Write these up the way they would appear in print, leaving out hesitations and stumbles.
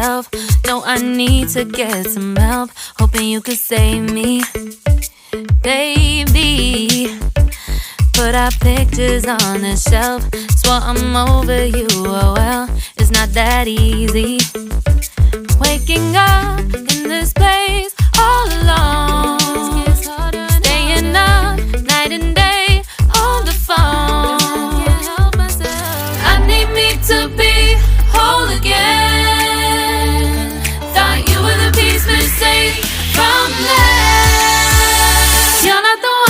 myself. No, I need to get some help. Hoping you could save me, baby. Put our pictures on the shelf. Swore I'm over you, oh well, it's not that easy. Waking up in this place all alone, staying up night and day on the phone. I need me to be whole again. Thought you were the piece missing from left. You're not the one.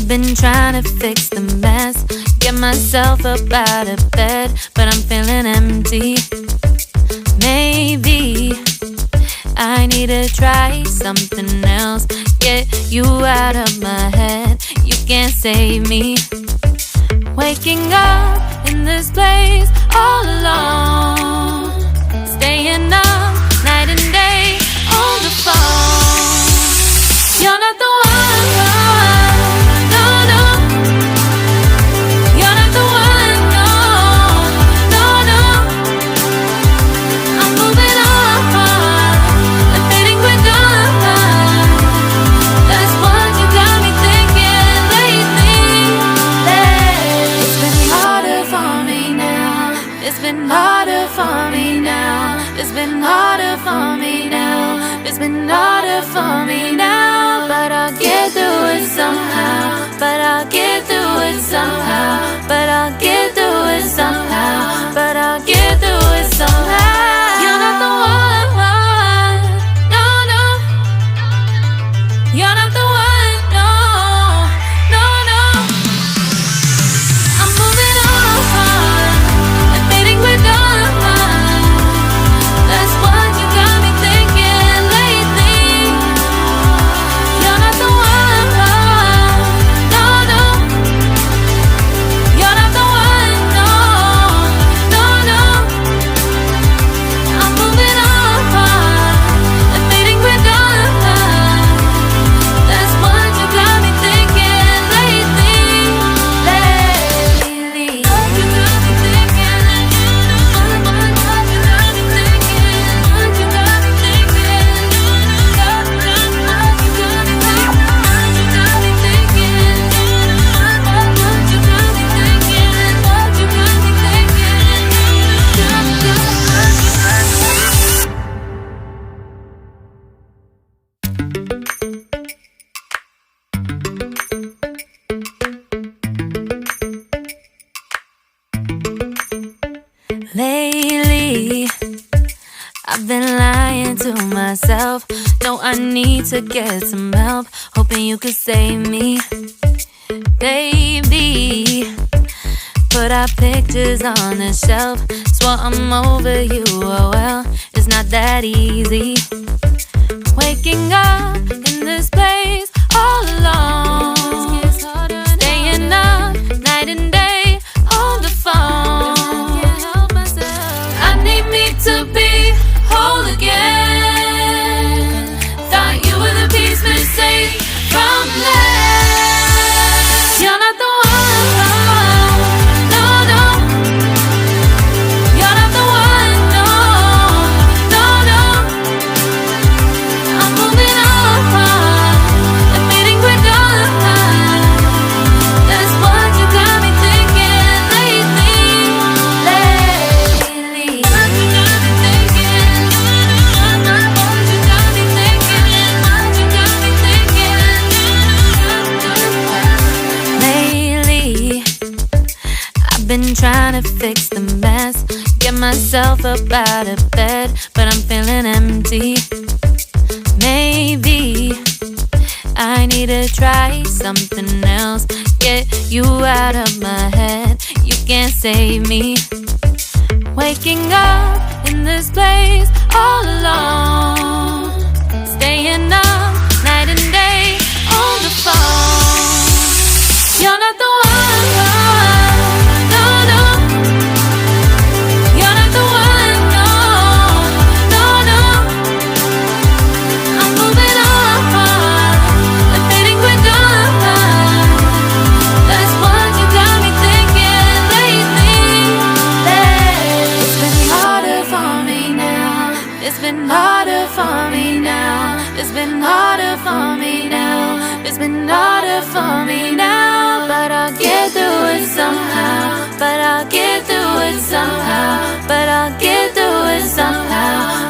Been trying to fix the mess, get myself up out of bed, but I'm feeling empty. Maybe I need to try something else. Get you out of my head, you can't save me. Waking up in this place all alone, staying up night and day on the phone. You're not the one. It's been harder for me now. It's been harder for me now. It's been harder for me now. But I'll get through it somehow. But I'll get through it somehow. But I'll get through it somehow. But I'll get through it somehow. You're not the one. No, no. You're not the one. No, no, no. I'm moving on. That's what you got me thinking lately. You're not the one. No, no. You're not the one. No, no, no. I'm moving on and fading we're done. That's what you got me thinking lately. What you got me thinking. Lately, I've been lying to myself. No, I need to get some help. Hoping you could save me, baby. Put our pictures on the shelf. Swore I'm over you, oh well, it's not that easy. Waking up in this place all alone, staying up night and day on the phone. I need me to be whole again. Thought you were the piece missing from left. You're not the one. No, no. You're not the one. No, no, no. I'm moving on and fading we're done. That's what you got me thinking lately. What you got me thinking. What you got me thinking. What you got me thinking. Lately, I've been trying to fix the mess, get myself up out of bed, but I'm feeling empty. Maybe I need to try something else. Get you out of my head, you can't save me. Waking up in It's been harder for me now. It's been harder for me now. It's been harder for me now. But I'll get through it somehow. But I'll get through it somehow. But I'll get through it somehow.